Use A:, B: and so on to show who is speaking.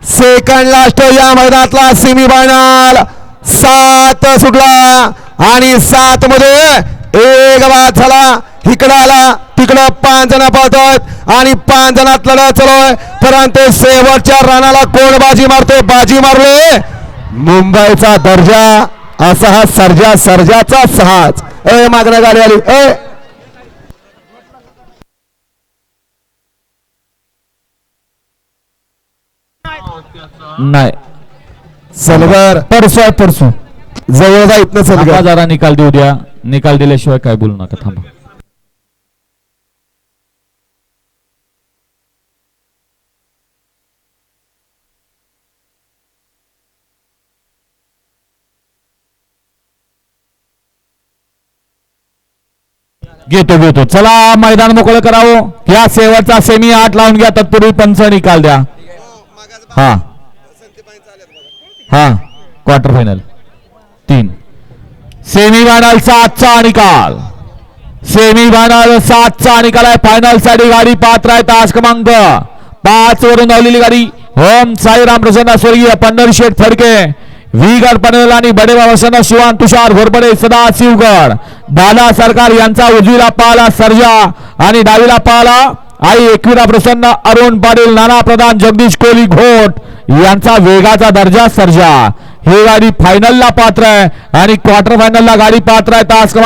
A: Second last या मैदानातला semifinal 7 सुटला आणि 7 मध्ये एक बाद झाला. इकडं आला तिकडं 5 जण पळतात आणि 5 जणात लढत चालू आहे. परंतु शेवटच्या रानाला कोण बाजी मारतोय? बाजी मारले मुंबईचा दर्जा. असा हा सर्जाचा साज. मागण्या गाडी आली.
B: नाही
A: सलगर
B: परसू
A: जवळ जा इथनं सलगर.
B: जरा निकाल देऊ द्या. निकाल दिल्याशिवाय काय बोलू नका. थांबा. घेतो चला मैदान मोकळं करावं. या शेवटचा सेमी 8 लावून घ्या. तत्पूर्वी पंच निकाल द्या. हा क्वार्टर फायनल 3 सेमीफायनल 7चा निकाल. सेमीफायनल 7चा निकाल आहे. फायनल साठी गाडी पात्र आहे. तास क्रमांक 5 वरून धावलेली गाडी ओम साईराम प्रसन्न स्वर्गीय पन्नर शेठ फडके विगड पनवेल आणि बडेबा वसंत शिवान तुषार घोरपडे सदाशिवगड दादा सरकार यांचा उजवीला पाला सर्जा आणि डावीला पाला आई एकविरा प्रसन्न अरुण पाटील नाना प्रधान जगदीश कोहली घोट यांचा वेगाचा दर्जा सर्जा. ही गाडी फायनलला पात्र आहे आणि क्वार्टर फायनलला गाडी पात्र आहे. तास